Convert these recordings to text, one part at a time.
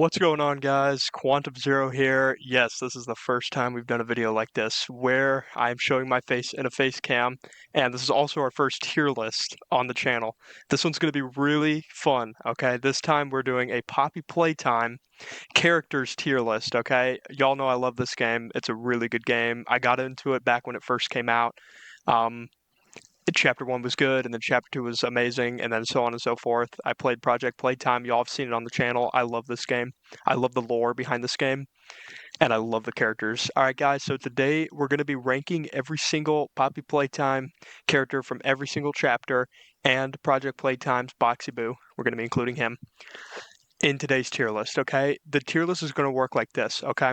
What's going on, guys? Quantum Zero here. Yes, this is the first time we've done a video like this where I'm showing my face in a face cam, and this is also our first tier list on the channel. This one's going to be really fun, okay? This time we're doing a Poppy Playtime characters tier list, okay? Y'all know I love this game. It's a really good game. I got into it back when it first came out. Um, Chapter 1 was good, and then Chapter 2 was amazing, and then so on and so forth. I played Project Playtime. Y'all have seen it on the channel. I love this game. I love the lore behind this game, and I love the characters. All right, guys, so today we're going to be ranking every single Poppy Playtime character from every single chapter and Project Playtime's Boxy Boo. We're going to be including him in today's tier list, okay? The tier list is going to work like this, okay?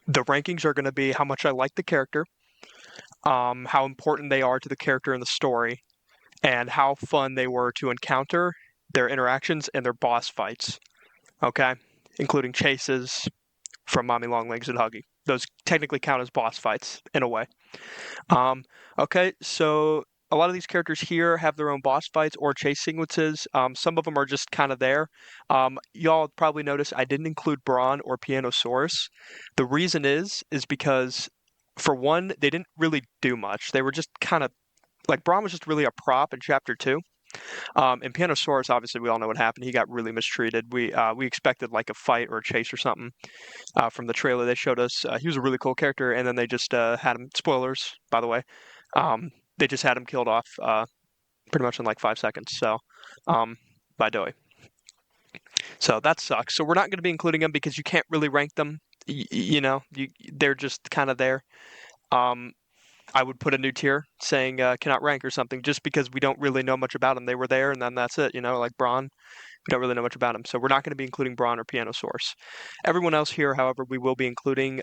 The rankings are going to be how much I like the character, how important they are to the character in the story, and how fun they were to encounter, their interactions, and their boss fights. Okay? Including chases from Mommy Longlegs and Huggy. Those technically count as boss fights in a way. Um, okay, so a lot of these characters here have their own boss fights or chase sequences. Some of them are just kind of there. Y'all probably noticed I didn't include Brawn or Pianosaurus. The reason is because, for one, they didn't really do much. They were just kind of like Braun was just really a prop in Chapter 2. And Pianosaurus, obviously, we all know what happened. He got really mistreated. We expected like a fight or a chase or something from the trailer they showed us. He was a really cool character, and then they just had him. Spoilers, by the way. They just had him killed off pretty much in like 5 seconds. So by Doi. So that sucks. So we're not going to be including them because you can't really rank them. They're just kind of there. Um, I would put a new tier saying cannot rank or something just because we don't really know much about them. They were there and then that's it, like Braun. We don't really know much about him. So we're not going to be including Braun or Pianosaurus. Everyone else here, however, we will be including.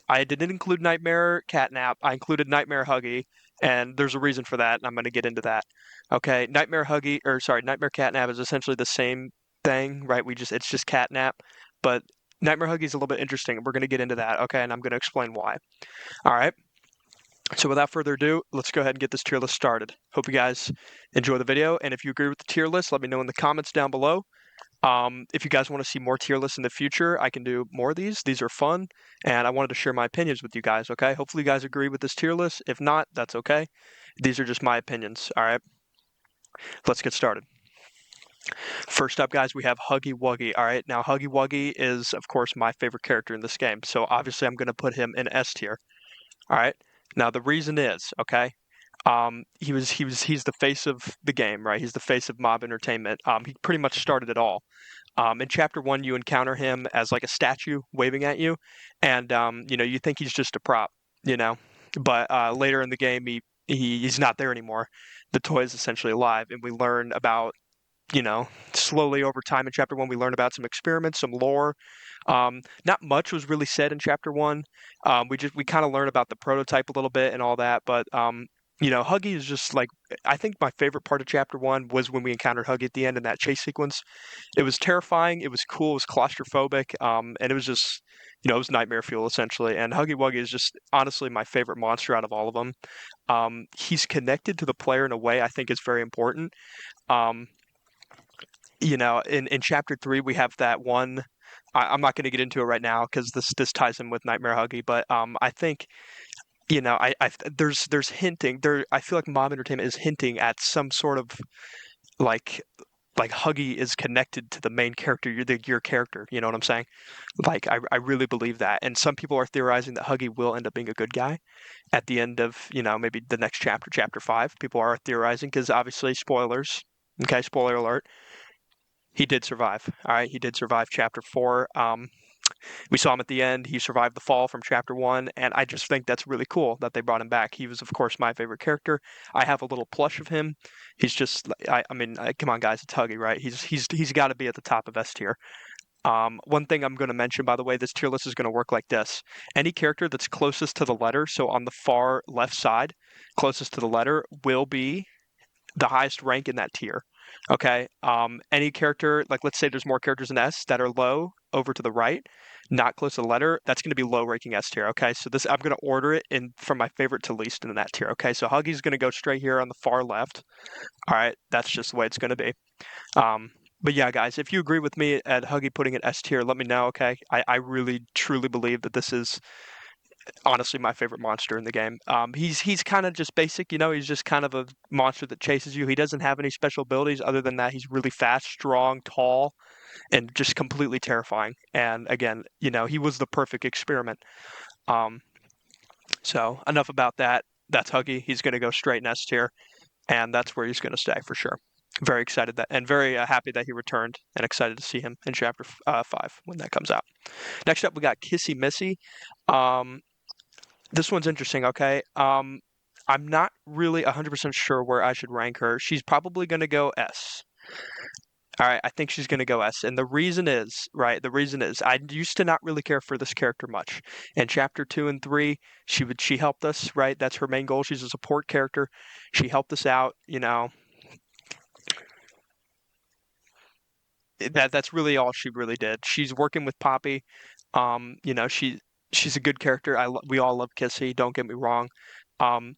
I didn't include Nightmare Catnap. I included Nightmare Huggy, and there's a reason for that, and I'm going to get into that. Okay, Nightmare Catnap is essentially the same thing, right? It's just Catnap, but Nightmare Huggy is a little bit interesting, and we're going to get into that, okay? And I'm going to explain why. All right. So without further ado, let's go ahead and get this tier list started. Hope you guys enjoy the video, and if you agree with the tier list, let me know in the comments down below. If you guys want to see more tier lists in the future, I can do more of these. These are fun, and I wanted to share my opinions with you guys, okay? Hopefully you guys agree with this tier list. If not, that's okay. These are just my opinions, all right? Let's get started. First up, guys, we have Huggy Wuggy, all right? Now, Huggy Wuggy is, of course, my favorite character in this game, so obviously I'm going to put him in S tier, all right? Now, the reason is, okay, he's the face of the game, right? He's the face of mob entertainment. He pretty much started it all. In Chapter 1, you encounter him as like a statue waving at you, and you think he's just a prop, you know. But later in the game, he's not there anymore. The toy is essentially alive, and we learn about, slowly over time in Chapter 1, we learn about some experiments, some lore. Not much was really said in Chapter 1. We kind of learn about the prototype a little bit and all that, but Huggy is just like, I think my favorite part of Chapter 1 was when we encountered Huggy at the end in that chase sequence. It was terrifying, it was cool, it was claustrophobic, and it was just, it was nightmare fuel essentially. And Huggy Wuggy is just honestly my favorite monster out of all of them. He's connected to the player in a way I think is very important. Um, in Chapter 3, we have that one. I'm not going to get into it right now because this ties in with Nightmare Huggy, but I think there's hinting there. I feel like Mob Entertainment is hinting at some sort of like Huggy is connected to the main character, your character. You know what I'm saying? Like I really believe that, and some people are theorizing that Huggy will end up being a good guy at the end of maybe the next chapter, Chapter 5. People are theorizing because obviously spoilers. Okay, spoiler alert. He did survive. All right, he did survive Chapter 4. We saw him at the end. He survived the fall from Chapter 1, and I just think that's really cool that they brought him back. He was, of course, my favorite character. I have a little plush of him. He's just, come on, guys, it's Huggy, right? He's got to be at the top of S tier. One thing I'm going to mention, by the way, this tier list is going to work like this. Any character that's closest to the letter, so on the far left side, closest to the letter, will be the highest rank in that tier. Okay. Any character, like let's say there's more characters in S that are low over to the right, not close to the letter, that's going to be low ranking S tier. Okay. So I'm going to order it in from my favorite to least in that tier. Okay. So Huggy's going to go straight here on the far left. All right. That's just the way it's going to be. Um, But yeah, guys, if you agree with me at Huggy putting it S tier, let me know, okay? I really truly believe that this is honestly my favorite monster in the game. He's kind of just basic, you know. He's just kind of a monster that chases you. He doesn't have any special abilities other than that. He's really fast, strong, tall, and just completely terrifying. And again, you know, he was the perfect experiment. Um, so enough about that. That's Huggy. He's going to go straight in S tier, and that's where he's going to stay for sure. Very excited that, and very happy that he returned, and excited to see him in Chapter 5 when that comes out. Next up, we got Kissy Missy. Um, this one's interesting, okay? I'm not really 100% sure where I should rank her. She's probably going to go S. All right, I think she's going to go S. And the reason is, right, the reason is I used to not really care for this character much. In chapter 2 and 3, she helped us, right? That's her main goal. She's a support character. She helped us out, you know. That's really all she really did. She's working with Poppy. You know, she's a good character. We all love Kissy, don't get me wrong. Um,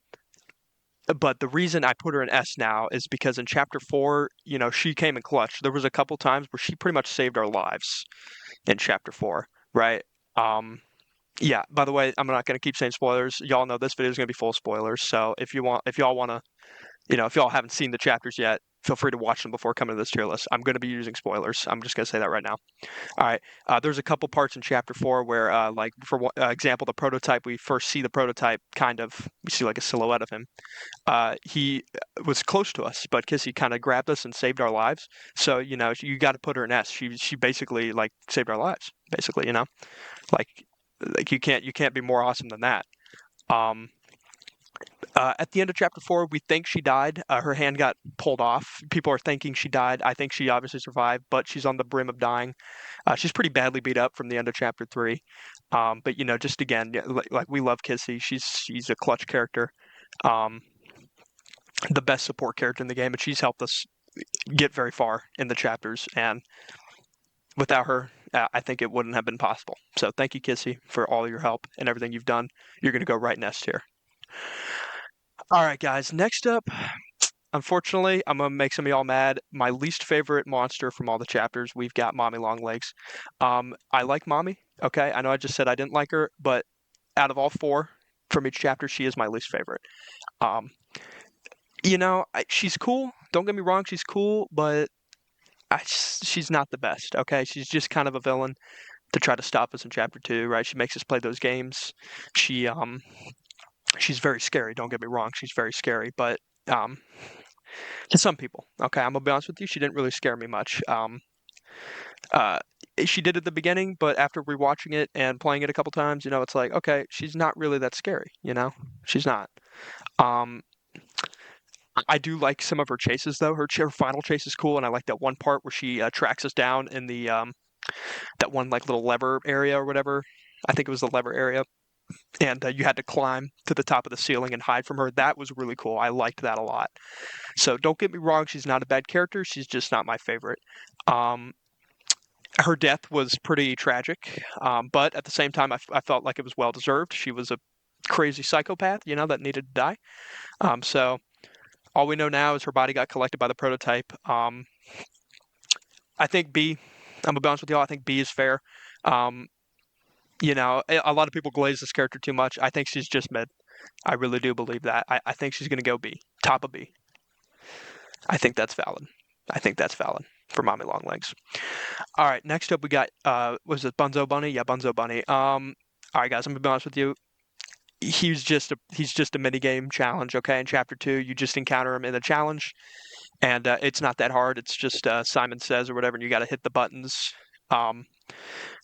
but the reason I put her in S now is because in chapter 4, you know, she came in clutch. There was a couple times where she pretty much saved our lives in chapter 4, right? Um, yeah, by the way, I'm not going to keep saying spoilers. Y'all know this video is going to be full of spoilers. So if y'all want to, you know, if y'all haven't seen the chapters yet, feel free to watch them before coming to this tier list. I'm going to be using spoilers. I'm just going to say that right now. All right. There's a couple parts in chapter 4 where, like, for example, the prototype, we first see the prototype kind of, we see like a silhouette of him. He was close to us, but Kissy kind of grabbed us and saved our lives. So, you know, you got to put her in S. She basically like saved our lives, basically, you know, like you can't be more awesome than that. Um, at the end of chapter 4, we think she died. Her hand got pulled off. People are thinking she died. I think she obviously survived, but she's on the brim of dying. She's pretty badly beat up from the end of chapter 3. But you know, just again, yeah, like we love Kissy. She's a clutch character. Um, the best support character in the game, and she's helped us get very far in the chapters. And without her, I think it wouldn't have been possible. So thank you, Kissy, for all your help and everything you've done. You're going to go right next here. All right, guys. Next up, unfortunately, I'm gonna make some of y'all mad. My least favorite monster from all the chapters, we've got Mommy Longlegs. I like Mommy. Okay, I know I just said I didn't like her, but out of all 4 from each chapter, she is my least favorite. Um, you know, she's cool. Don't get me wrong, she's cool, but she's not the best. Okay, she's just kind of a villain to try to stop us in chapter 2, right? She makes us play those games. She she's very scary. Don't get me wrong, she's very scary, but um, to some people, okay, I'm gonna be honest with you, she didn't really scare me much. Uh, she did at the beginning, but after rewatching it and playing it a couple times, you know, it's like, okay, she's not really that scary. You know, she's not. Um, I do like some of her chases though. Her final chase is cool, and I like that one part where she tracks us down in the that one like little lever area or whatever. I think it was the lever area, and you had to climb to the top of the ceiling and hide from her. That was really cool. I liked that a lot. So don't get me wrong, she's not a bad character. She's just not my favorite. Um, her death was pretty tragic, but at the same time, I felt like it was well deserved. She was a crazy psychopath, you know, that needed to die. So all we know now is her body got collected by the prototype. I think B. I'm gonna be honest with y'all. I think B is fair. Um, you know, a lot of people glaze this character too much. I think she's just mid. I really do believe that. I think she's gonna go B, top of B. I think that's valid. I think that's valid for Mommy Longlegs. All right, next up we got was it Bunzo Bunny? Yeah, Bunzo Bunny. All right, guys, I'm gonna be honest with you. He's just a mini game challenge. Okay, in chapter 2, you just encounter him in a challenge, and it's not that hard. It's just Simon Says or whatever, and you got to hit the buttons um,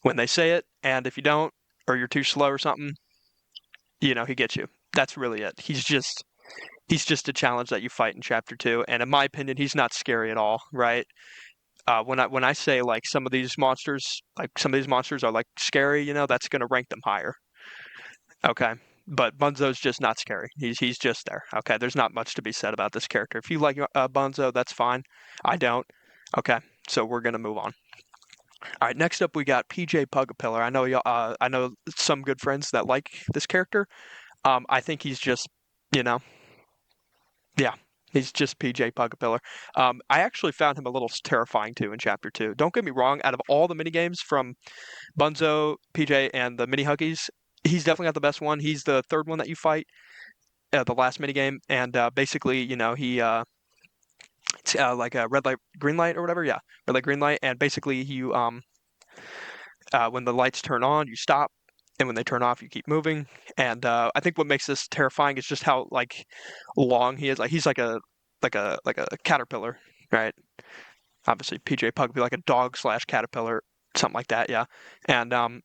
when they say it, and if you don't or you're too slow or something, you know he gets you. That's really it. He's just a challenge that you fight in chapter 2, and in my opinion, he's not scary at all. Right? When I say like some of these monsters are like scary, you know, that's gonna rank them higher. Okay. But Bunzo's just not scary. He's just there. Okay. There's not much to be said about this character. If you like Bunzo, that's fine. I don't. Okay. So we're gonna move on. All right. Next up, we got PJ Pugapillar. I know y'all. I know some good friends that like this character. I think he's just, you know, yeah. He's just PJ Pugapillar. I actually found him a little terrifying too in Chapter 2. Don't get me wrong, out of all the minigames from Bunzo, PJ, and the mini huggies, he's definitely got the best one. He's the third one that you fight, the last minigame, and basically, it's like a red light, green light, or whatever. Yeah, red light, green light, and basically, when the lights turn on, you stop, and when they turn off, you keep moving. And I think what makes this terrifying is just how like long he is. Like he's like a caterpillar, right? Obviously, PJ Pug would be like a dog slash caterpillar, something like that. Yeah, and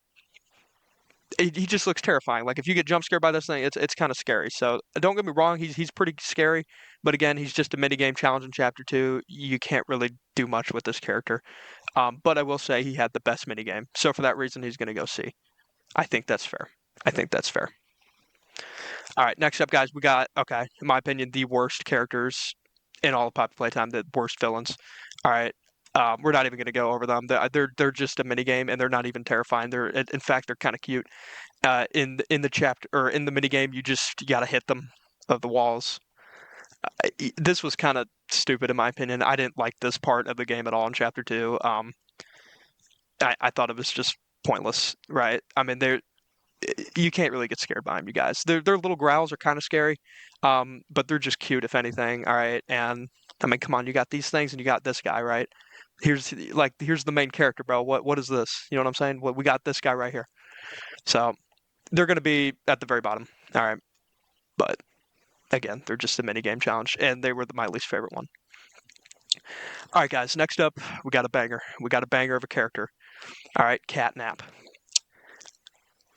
he just looks terrifying. Like if you get jump scared by this thing, it's kind of scary. So don't get me wrong, he's pretty scary. But again, he's just a minigame challenge in Chapter 2. You can't really do much with this character. But I will say he had the best minigame. So for that reason, he's going to go C. I think that's fair. I think that's fair. All right, next up, guys, we got, okay, in my opinion, the worst characters in all of Poppy Playtime, the worst villains. All right, we're not even going to go over them. They're just a minigame, and they're not even terrifying. In fact, they're kind of cute. In the chapter or in the minigame, you got to hit them of the walls. This was kind of stupid in my opinion. I didn't like this part of the game at all in Chapter 2. I thought it was just pointless, right? I mean, you can't really get scared by them, you guys. Their little growls are kind of scary, but they're just cute, if anything. All right, and I mean, come on, you got these things, and you got this guy, right? Here's the main character, bro. What is this? You know what I'm saying? We got this guy right here. So they're gonna be at the very bottom. All right, but again, they're just a mini game challenge, and they were my least favorite one. All right, guys. Next up, we got a banger. We got a banger of a character. All right, Catnap.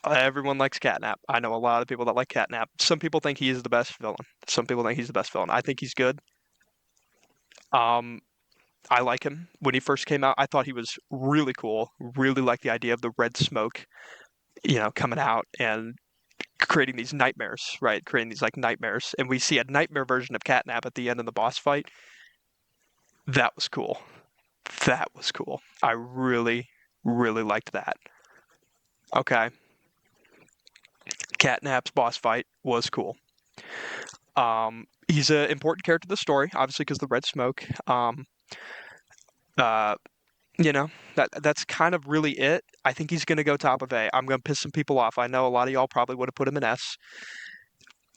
Everyone likes Catnap. I know a lot of people that like Catnap. Some people think he is the best villain. Some people think he's the best villain. I think he's good. Um, I like him. When he first came out, I thought he was really cool. Really like the idea of the red smoke, coming out and creating these nightmares, right? Creating these like nightmares. And we see a nightmare version of Catnap at the end of the boss fight. That was cool. That was cool. I really, really liked that. Okay. Catnap's boss fight was cool. He's an important character to the story, obviously, because the red smoke. Uh, you know, that's kind of really it. I think he's going to go top of A. I'm going to piss some people off. I know a lot of y'all probably would have put him in S,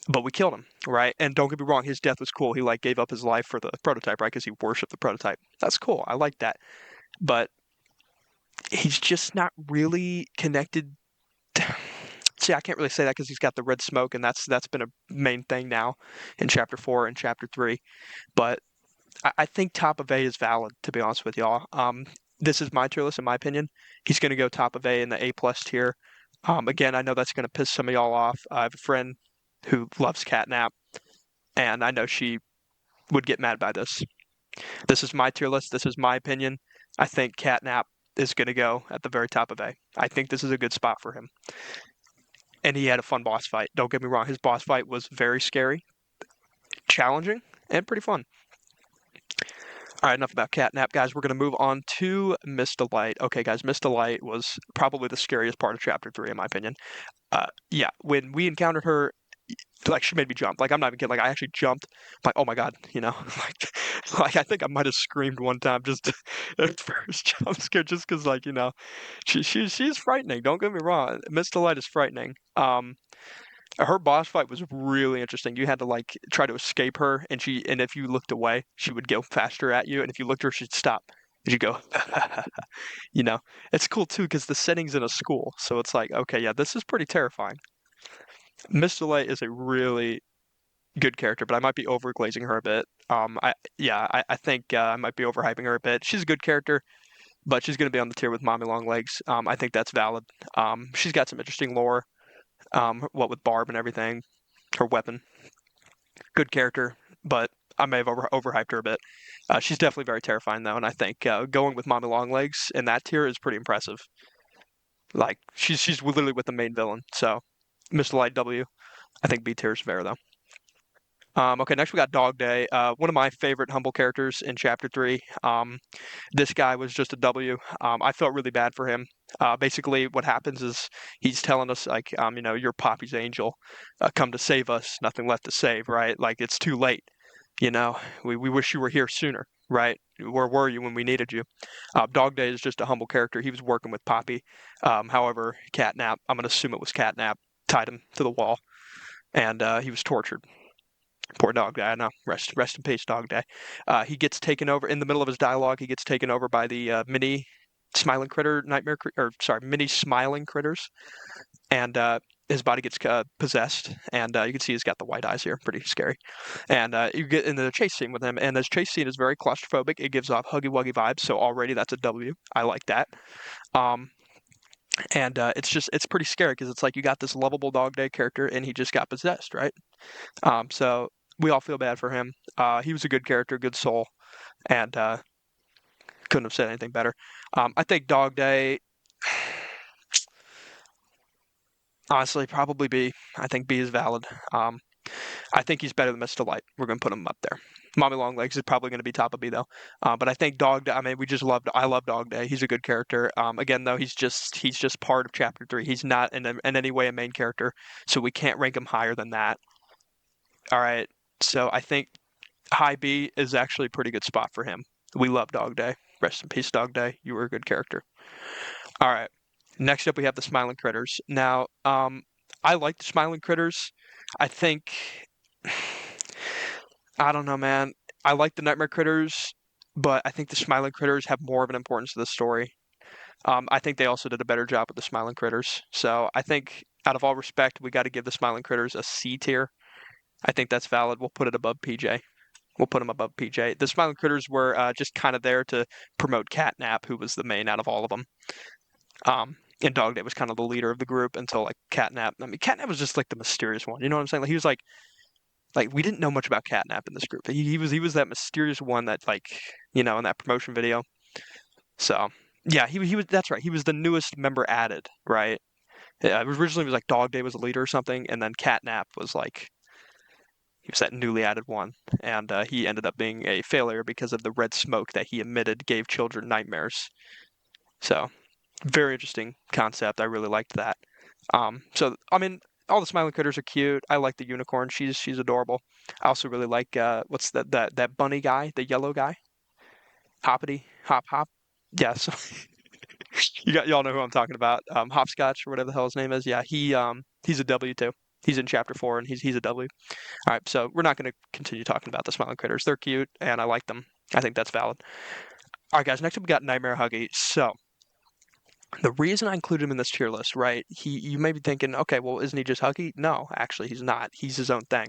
but we killed him, right? And don't get me wrong, his death was cool. He like gave up his life for the prototype, right? Because he worshipped the prototype. That's cool. I like that. But he's just not really connected. See, I can't really say that because he's got the red smoke, and that's been a main thing now in Chapter 4 and Chapter 3. But I think top of A is valid, to be honest with y'all. This is my tier list, in my opinion. He's going to go top of A in the A plus tier. Again, I know that's going to piss some of y'all off. I have a friend who loves Catnap, and I know she would get mad by this. This is my tier list. This is my opinion. I think Catnap is going to go at the very top of A. I think this is a good spot for him. And he had a fun boss fight. Don't get me wrong, his boss fight was very scary, challenging, and pretty fun. All right, enough about Catnap, guys. We're going to move on to Miss Delight. Okay, guys, Miss Delight was probably the scariest part of Chapter 3, in my opinion. Yeah, when we encountered her, like, she made me jump. Like, I'm not even kidding. Like, I actually jumped. Like, oh my God, like I think I might have screamed one time just at first jump scare, just because, like, she's frightening. Don't get me wrong. Miss Delight is frightening. Her boss fight was really interesting. You had to like try to escape her, and if you looked away, she would go faster at you, and if you looked at her, she'd stop. And she'd go, you know. It's cool too because the setting's in a school, so it's like, okay, yeah, this is pretty terrifying. Miss Delay is a really good character, but I might be overglazing her a bit. I think I might be overhyping her a bit. She's a good character, but she's going to be on the tier with Mommy Longlegs. I think that's valid. She's got some interesting lore. What with Barb and everything, her weapon, good character, but I may have overhyped her a bit. She's definitely very terrifying though, and I think going with Mommy Longlegs in that tier is pretty impressive. Like she's literally with the main villain. So Mr. Light W, I think B tier is fair though. Okay, next we got Dog Day. One of my favorite humble characters in Chapter 3. This guy was just a W. I felt really bad for him. Basically, what happens is he's telling us, like, you're Poppy's angel. Come to save us. Nothing left to save, right? Like, it's too late. You know, we wish you were here sooner, right? Where were you when we needed you? Dog Day is just a humble character. He was working with Poppy. However, Catnap, I'm going to assume it was Catnap, tied him to the wall, and he was tortured. Poor Dog Day. I know. Rest in peace, Dog Day. He gets taken over in the middle of his dialogue. He gets taken over by the mini smiling critter nightmare, or sorry, mini smiling critters, and his body gets possessed, and you can see he's got the white eyes here, pretty scary. And you get in the chase scene with him, and this chase scene is very claustrophobic. It gives off Huggy Wuggy vibes, so already that's a W. I like that. Um, and it's pretty scary because it's like you got this lovable Dog Day character, and he just got possessed, right? So we all feel bad for him. He was a good character, good soul, and couldn't have said anything better. I think Dog Day, honestly, probably B. I think B is valid. I think he's better than Mr. Light. We're going to put him up there. Mommy Longlegs is probably going to be top of B though. But I think Dog Day. I mean, I love Dog Day. He's a good character. Again, though, he's just part of Chapter 3. He's not in any way a main character, so we can't rank him higher than that. All right. So I think high B is actually a pretty good spot for him. We love Dog Day. Rest in peace, Dog Day. You were a good character. All right. Next up, we have the Smiling Critters. Now, I like the Smiling Critters. I think I don't know, man. I like the Nightmare Critters, but I think the Smiling Critters have more of an importance to the story. I think they also did a better job with the Smiling Critters. So I think, out of all respect, we got to give the Smiling Critters a C tier. I think that's valid. We'll put it above PJ. We'll put them above PJ. The Smiling Critters were just kind of there to promote Catnap, who was the main out of all of them. And Dog Day was kind of the leader of the group until like Catnap. I mean, Catnap was just like the mysterious one. You know what I'm saying? Like he was like we didn't know much about Catnap in this group. He was that mysterious one that like in that promotion video. So yeah, he was that's right. He was the newest member added, right? Yeah, originally it was like Dog Day was the leader or something, and then Catnap was like he was that newly added one, and he ended up being a failure because of the red smoke that he emitted gave children nightmares. So very interesting concept. I really liked that. So I mean, all the smiling critters are cute. I like the unicorn. She's adorable. I also really like what's that bunny guy, the yellow guy, Hoppity Hop Hop. Yes, y'all know who I'm talking about. Hopscotch or whatever the hell his name is. Yeah, he's a W too. He's in chapter 4 and he's a W. All right, so we're not going to continue talking about the smiling critters. They're cute and I like them. I think that's valid. All right, guys. Next up we got Nightmare Huggy. So the reason I included him in this tier list, right? You may be thinking, okay, well, isn't he just Huggy? No, actually, he's not. He's his own thing.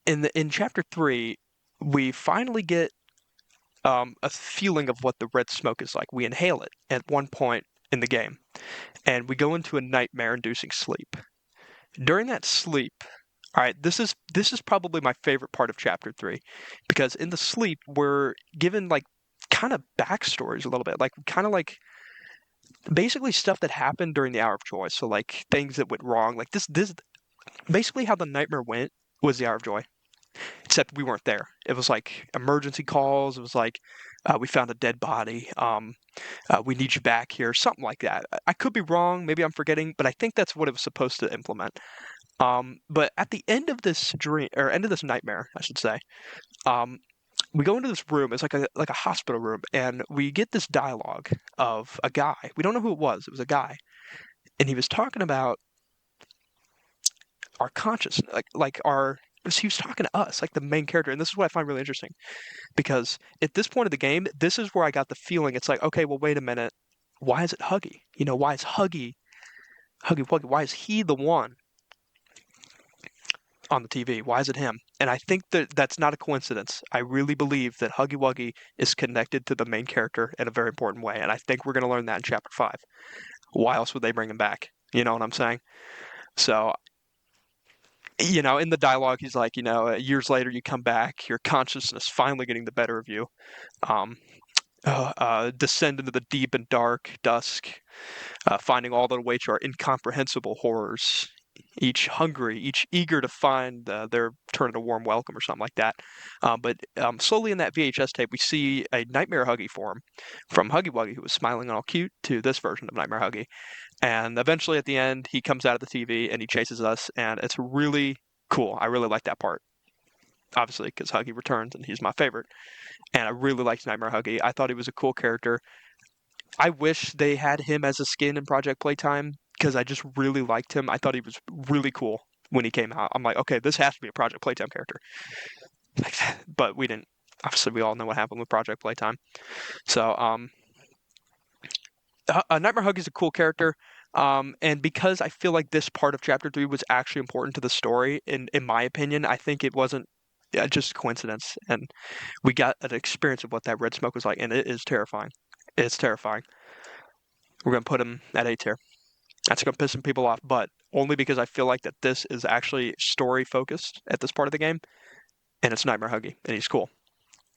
In chapter 3, we finally get a feeling of what the red smoke is like. We inhale it at one point in the game, and we go into a nightmare-inducing sleep. During that sleep, all right, this is probably my favorite part of chapter 3, because in the sleep we're given like kind of backstories a little bit, like kind of like basically stuff that happened during the hour of joy. So like things that went wrong. Like this basically how the nightmare went was the hour of joy. Except we weren't there. It was like emergency calls. It was like we found a dead body. We need you back here. Something like that. I could be wrong. Maybe I'm forgetting, but I think that's what it was supposed to implement. But at the end of this dream or end of this nightmare, I should say, um, we go into this room. It's like a hospital room, and we get this dialogue of a guy. We don't know who it was. It was a guy, and he was talking about our consciousness, like our. He was talking to us, like the main character, and this is what I find really interesting because at this point of the game, this is where I got the feeling. It's like, okay, well, wait a minute, why is it Huggy? Why is Huggy Wuggy? Why is he the one on the TV? Why is it him? And I think that that's not a coincidence. I really believe that Huggy Wuggy is connected to the main character in a very important way, and I think we're going to learn that in Chapter 5. Why else would they bring him back? You know what I'm saying? So, in the dialogue, he's like, years later, you come back, your consciousness finally getting the better of you. Um, Descend into the deep and dark dusk, finding all that awaits you are incomprehensible horrors, each hungry, each eager to find their turn into warm welcome or something like that. But slowly in that VHS tape, we see a Nightmare Huggy form from Huggy Wuggy, who was smiling and all cute, to this version of Nightmare Huggy. And eventually at the end, he comes out of the TV and he chases us, and it's really cool. I really like that part. obviously, because Huggy returns and he's my favorite. And I really liked Nightmare Huggy. I thought he was a cool character. I wish they had him as a skin in Project Playtime because I just really liked him. I thought he was really cool when he came out. I'm like, okay, this has to be a Project Playtime character. But we didn't. Obviously, we all know what happened with Project Playtime. So, Nightmare Huggy is a cool character. And because I feel like this part of Chapter 3 was actually important to the story, in my opinion, I think it wasn't just coincidence. And we got an experience of what that red smoke was like, and it is terrifying. It's terrifying. We're going to put him at A tier. That's going to piss some people off, but only because I feel like that this is actually story focused at this part of the game, and it's Nightmare Huggy, and he's cool.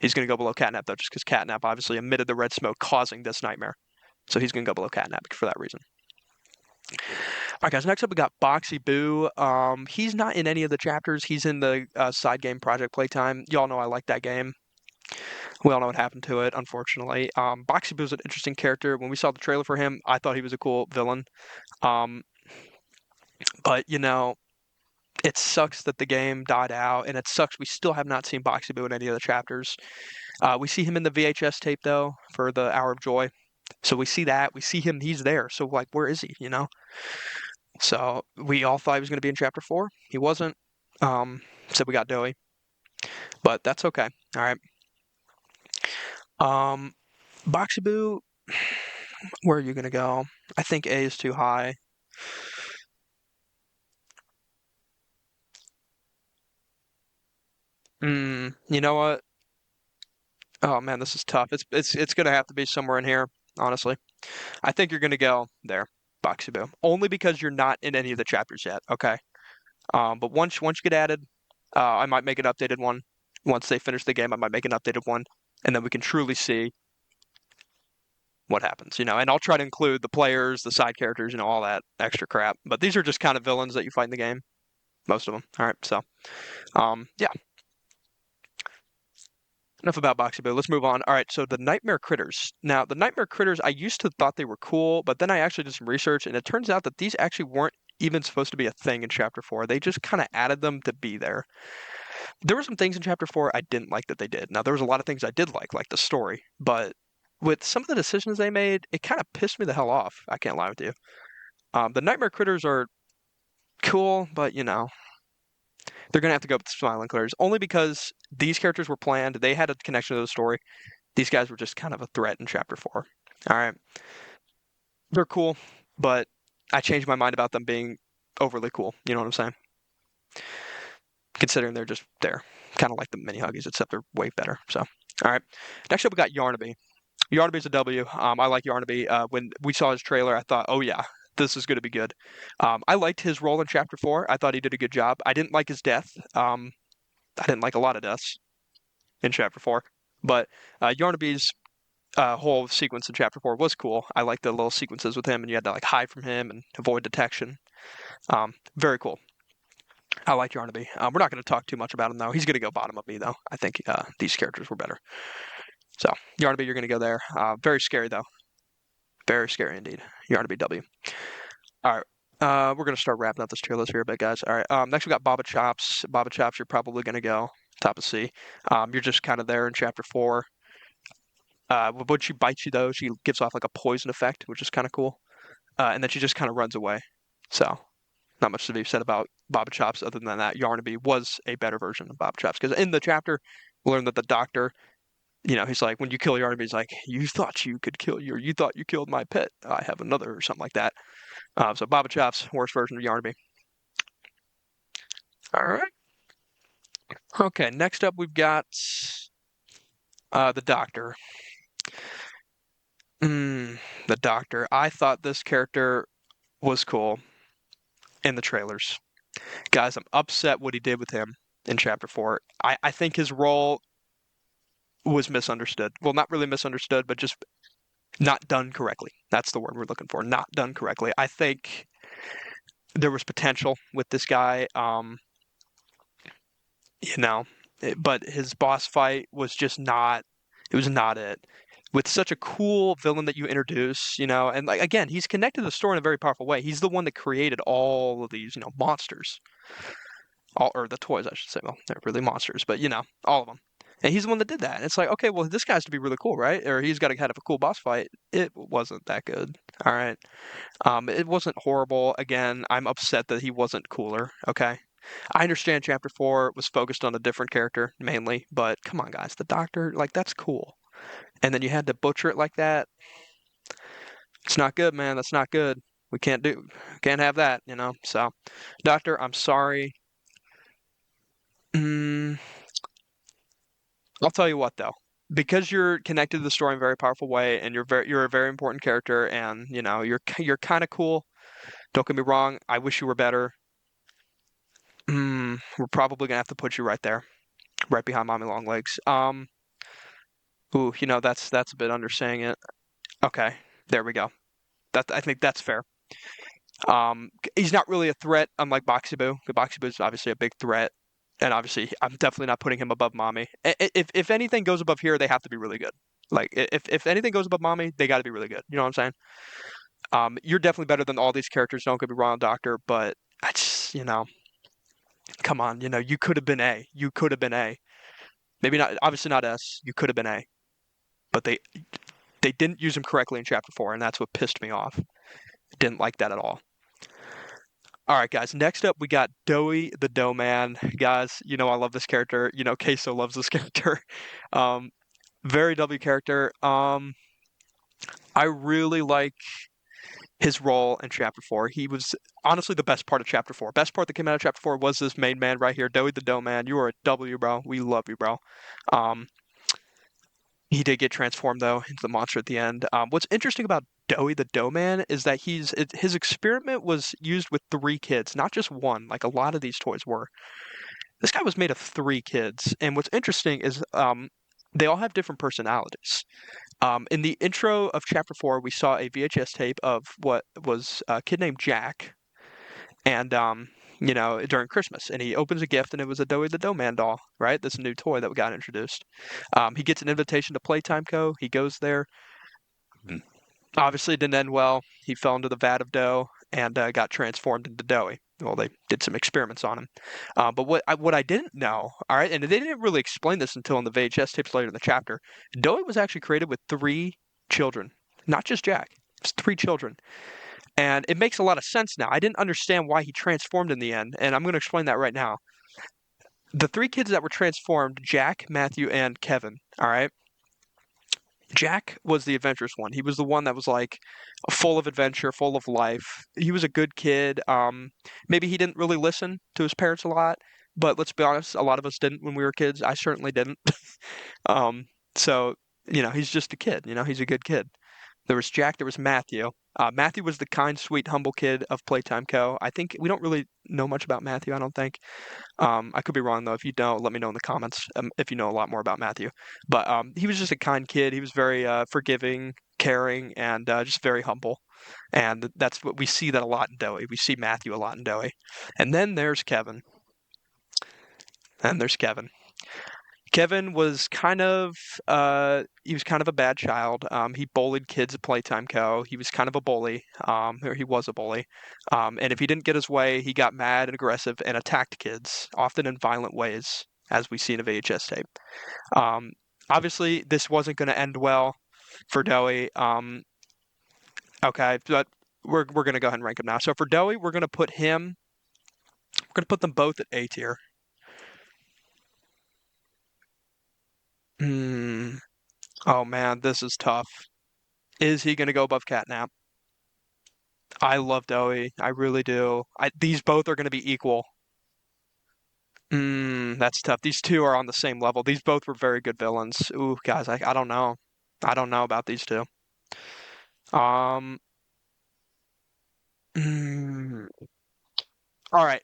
He's going to go below Catnap, though, just because Catnap obviously emitted the red smoke causing this nightmare. So he's going to go below Catnap for that reason. All right, guys. Next up, we got Boxy Boo. He's not in any of the chapters. He's in the side game Project Playtime. Y'all know I like that game. We all know what happened to it, unfortunately. Boxy Boo is an interesting character. When we saw the trailer for him, I thought he was a cool villain. Um, but it sucks that the game died out, and it sucks we still have not seen Boxy Boo in any of the chapters. We see him in the VHS tape though for the Hour of Joy. So we see that. We see him. He's there. So like, where is he? So we all thought he was going to be in chapter 4. He wasn't. So we got Doey, but that's okay. All right. Boxy Boo, where are you going to go? I think A is too high. You know what? Oh man, this is tough. It's gonna have to be somewhere in here, honestly. I think you're gonna go there, Boxy Boo. Only because you're not in any of the chapters yet, okay? But once you get added, I might make an updated one. Once they finish the game, I might make an updated one, and then we can truly see what happens, and I'll try to include the players, the side characters, all that extra crap. But these are just kind of villains that you fight in the game, most of them. All right, so yeah. Enough about Boxy Boo. Let's move on. All right, so the Nightmare Critters. Now, the Nightmare Critters, I used to thought they were cool, but then I actually did some research, and it turns out that these actually weren't even supposed to be a thing in Chapter 4. They just kind of added them to be there. There were some things in Chapter 4 I didn't like that they did. Now, there was a lot of things I did like the story, but with some of the decisions they made, it kind of pissed me the hell off. I can't lie with you. The Nightmare Critters are cool, but they're gonna have to go with the Smiling Critters only because these characters were planned. They had a connection to the story. These guys were just kind of a threat in Chapter 4. All right, they're cool, but I changed my mind about them being overly cool. You know what I'm saying? Considering they're just there, kind of like the mini Huggies, except they're way better. So, all right. Next up, we got Yarnaby. Yarnaby's a W. I like Yarnaby. When we saw his trailer, I thought, oh yeah, this is going to be good. I liked his role in Chapter 4. I thought he did a good job. I didn't like his death. I didn't like a lot of deaths in Chapter 4, but Yarnaby's whole sequence in Chapter 4 was cool. I liked the little sequences with him, and you had to like hide from him and avoid detection. Very cool. I like Yarnaby. We're not going to talk too much about him though. He's going to go bottom of me though. I think these characters were better. So Yarnaby, you're going to go there. Very scary though. Very scary indeed. Yarnaby W. All right. We're going to start wrapping up this tier list here a bit, guys. All right. Next, we got Baba Chops. Baba Chops, you're probably going to go top of C. You're just kind of there in Chapter 4. When she bites you, though, she gives off like a poison effect, which is kind of cool. And then she just kind of runs away. So, not much to be said about Baba Chops other than that. Yarnaby was a better version of Baba Chops. Because in the chapter, we learned that the doctor, he's like, when you kill Yarnaby, he's like, you thought you could kill you thought you killed my pet. I have another, or something like that. So, Baba Chops, worst version of Yarnaby. All right. Okay, next up, we've got the doctor. The doctor. I thought this character was cool in the trailers. Guys, I'm upset what he did with him in Chapter 4. I think his role was misunderstood. Well, not really misunderstood, but just not done correctly. That's the word we're looking for. Not done correctly. I think there was potential with this guy. But his boss fight was just not. It was not it. With such a cool villain that you introduce, and like again, he's connected to the story in a very powerful way. He's the one that created all of these, monsters. all or the toys, I should say. Well, they're really monsters, but all of them. And he's the one that did that. And it's like, okay, well, this guy's to be really cool, right? Or he's got to have a cool boss fight. It wasn't that good. All right. It wasn't horrible. Again, I'm upset that he wasn't cooler. Okay. I understand chapter four was focused on a different character mainly, but come on, guys, the doctor, like that's cool. And then you had to butcher it like that. It's not good, man. That's not good. We can't have that. So, doctor, I'm sorry. Mm, I'll tell you what though, because you're connected to the story in a very powerful way, and you're a very important character, and you're kind of cool. Don't get me wrong. I wish you were better. We're probably gonna have to put you right there, right behind Mommy Longlegs. Ooh, that's a bit undersaying it. Okay, there we go. I think that's fair. He's not really a threat, unlike Boxy Boxy is obviously a big threat, and obviously I'm definitely not putting him above Mommy. If anything goes above here, they have to be really good. Like if anything goes above Mommy, they got to be really good. You know what I'm saying? You're definitely better than all these characters. Don't get me wrong, Doctor, but I just come on, you could have been A. You could have been A. Maybe not, obviously not S. You could have been A, but they didn't use him correctly in Chapter 4, and that's what pissed me off. Didn't like that at all. All right, guys. Next up, we got Doughy the Dough Man. Guys, I love this character. Queso loves this character. Um, very W character. I really like his role in Chapter 4. He was honestly the best part of Chapter 4. Best part that came out of Chapter 4 was this main man right here, Doughy the Dough Man. You are a W, bro. We love you, bro. Um, he did get transformed though into the monster at the end. What's interesting about Doughy the Dough Man is that his experiment was used with three kids, not just one, like a lot of these toys were. This guy was made of three kids, and what's interesting is they all have different personalities. In the intro of Chapter 4, we saw a VHS tape of what was a kid named Jack, and during Christmas, and he opens a gift, and it was a Doughy the Dough Man doll, right? This new toy that we got introduced. He gets an invitation to Playtime Co. He goes there. Obviously, it didn't end well. He fell into the vat of dough and got transformed into Doughy. Well, they did some experiments on him. But what I didn't know, all right, and they didn't really explain this until in the VHS tapes later in the chapter, Doughy was actually created with three children, not just Jack. It's three children. And it makes a lot of sense now. I didn't understand why he transformed in the end, and I'm going to explain that right now. The three kids that were transformed, Jack, Matthew, and Kevin, all right? Jack was the adventurous one. He was the one that was like full of adventure, full of life. He was a good kid. Maybe he didn't really listen to his parents a lot, but let's be honest, a lot of us didn't when we were kids. I certainly didn't. um, so he's just a kid. He's a good kid. There was Jack. There was Matthew. Matthew was the kind, sweet, humble kid of Playtime Co. I think we don't really know much about Matthew. I don't think. I could be wrong though. If you don't, let me know in the comments if you know a lot more about Matthew. But he was just a kind kid. He was very forgiving, caring, and just very humble. And that's what we see that a lot in Doughy. We see Matthew a lot in Doughy. And then there's Kevin. And there's Kevin. Kevin was he was kind of a bad child. He bullied kids at Playtime Co. He was kind of a bully, or he was a bully. And if he didn't get his way, he got mad and aggressive and attacked kids, often in violent ways, as we see in a VHS tape. Um, Obviously, this wasn't going to end well for Doughy. Okay, but we're going to go ahead and rank him now. So for Doughy, we're going to put them both at A tier. Hmm. Oh man, this is tough. Is he going to go above Catnap? I love Doughy. I really do. These both are going to be equal. That's tough. These two are on the same level. These both were very good villains. Ooh, guys, I don't know. I don't know about these two. Um, mm, all right.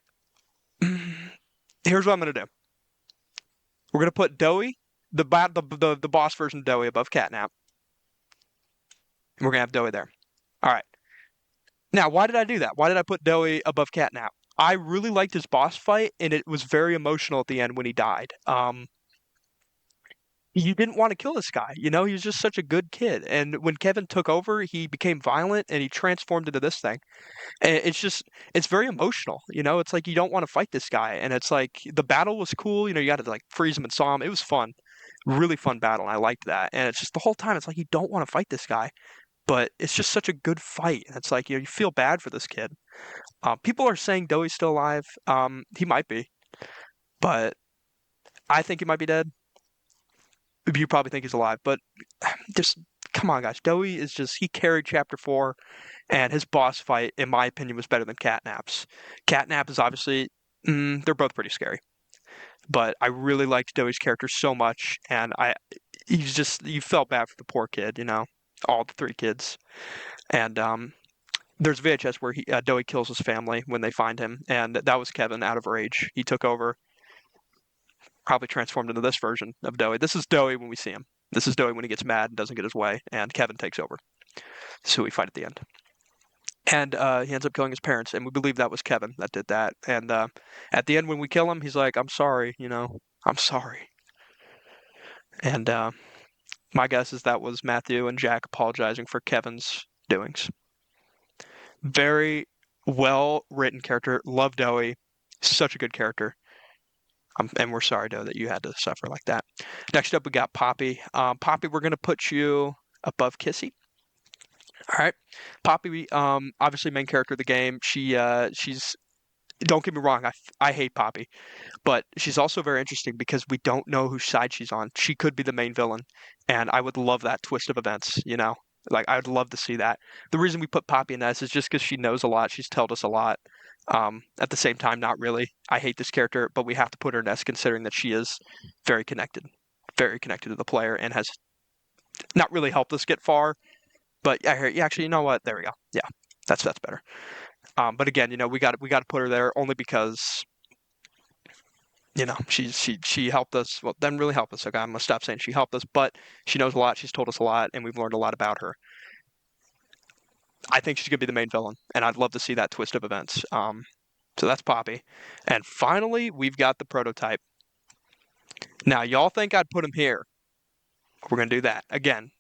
Here's what I'm going to do. We're going to put Doughy, the boss version of Doughy above Catnap. And we're going to have Doughy there. All right. Now, why did I do that? Why did I put Doughy above Catnap? I really liked his boss fight, and it was very emotional at the end when he died. you didn't want to kill this guy. You know, he was just such a good kid. And when Kevin took over, he became violent and he transformed into this thing. And it's just, it's very emotional. You know, it's like you don't want to fight this guy. And it's like the battle was cool. You know, you got to like freeze him and saw him. It was fun, really fun battle. And I liked that. And it's just the whole time, it's like you don't want to fight this guy, but it's just such a good fight. And it's like, you know, you feel bad for this kid. People are saying Doey's still alive. He might be, but I think he might be dead. You probably think he's alive, but just come on, guys. Doey is just he carried chapter four, and his boss fight, in my opinion, was better than Catnap's. Catnap is obviously they're both pretty scary, but I really liked Doey's character so much, and he's just you felt bad for the poor kid, you know, all the three kids, and there's VHS where Doey kills his family when they find him, and that was Kevin out of rage. He took over, probably transformed into this version of Doey. This is Doey when we see him. This is Doey when he gets mad and doesn't get his way, and Kevin takes over. So we fight at the end. And he ends up killing his parents, and we believe that was Kevin that did that. And at the end, when we kill him, he's like, "I'm sorry, you know, I'm sorry." And my guess is that was Matthew and Jack apologizing for Kevin's doings. Very well written character. Love Doey. Such a good character. And we're sorry, Doe, that you had to suffer like that. Next up, we got Poppy. Poppy, we're going to put you above Kissy. All right. Poppy, obviously main character of the game. She's don't get me wrong, I hate Poppy, but she's also very interesting because we don't know whose side she's on. She could be the main villain, and I would love that twist of events, you know? Like I would love to see that. The reason we put Poppy in S is just because she knows a lot. She's told us a lot. At the same time, not really. I hate this character, but we have to put her in S considering that she is very connected to the player, and has not really helped us get far. But yeah, actually, you know what? There we go. Yeah, that's better. But again, you know, we got to put her there only because you know she helped us. Well, didn't really help us. Okay, I'm gonna stop saying she helped us, but she knows a lot. She's told us a lot, and we've learned a lot about her. I think she's gonna be the main villain, and I'd love to see that twist of events. So that's Poppy, and finally we've got the prototype. Now y'all think I'd put him here? We're gonna do that again.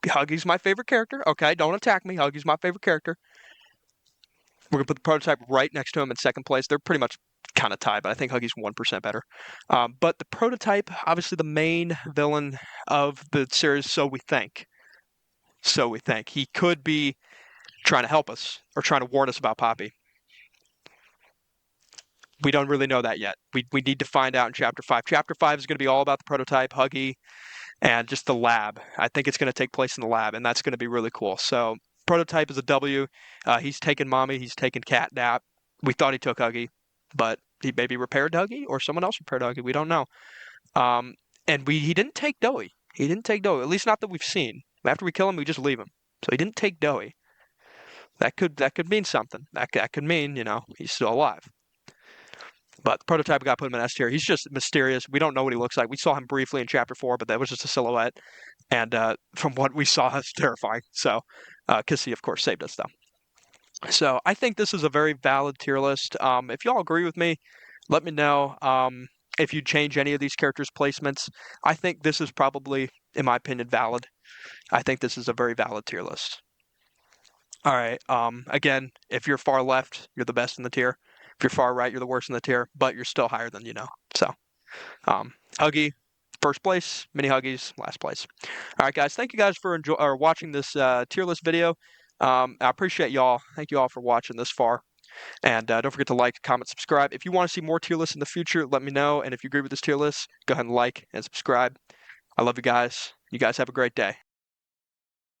Huggy's my favorite character. Okay, don't attack me. Huggy's my favorite character. We're gonna put the prototype right next to him in second place. They're pretty much kind of tied, but I think Huggy's 1% better. But the prototype, obviously the main villain of the series, so we think. So we think. He could be trying to help us or trying to warn us about Poppy. We don't really know that yet. We need to find out in Chapter 5. Chapter 5 is going to be all about the prototype, Huggy, and just the lab. I think it's going to take place in the lab, and that's going to be really cool. So prototype is a W. He's taken Mommy. He's taken Catnap. We thought he took Huggy, but he maybe repaired Huggy or someone else repaired Huggy. We don't know. Um, and he didn't take Doey. He didn't take Doey, at least not that we've seen. After we kill him, we just leave him. So he didn't take Doey. That could mean something. That could mean, you know, he's still alive. But the prototype got put him in S tier. He's just mysterious. We don't know what he looks like. We saw him briefly in Chapter 4, but that was just a silhouette. And from what we saw, it's terrifying. So Kissy, of course, saved us, though. So I think this is a very valid tier list. If y'all agree with me, let me know. If you change any of these characters' placements, I think this is probably, in my opinion, valid. I think this is a very valid tier list. All right. Again, if you're far left, you're the best in the tier. If you're far right, you're the worst in the tier, but you're still higher than you know. So, Huggy, first place. Mini Huggies, last place. All right, guys. Thank you guys for watching this tier list video. I appreciate y'all. Thank you all for watching this far. And don't forget to like, comment, subscribe. If you want to see more tier lists in the future, let me know. And if you agree with this tier list, go ahead and like and subscribe. I love you guys. You guys have a great day.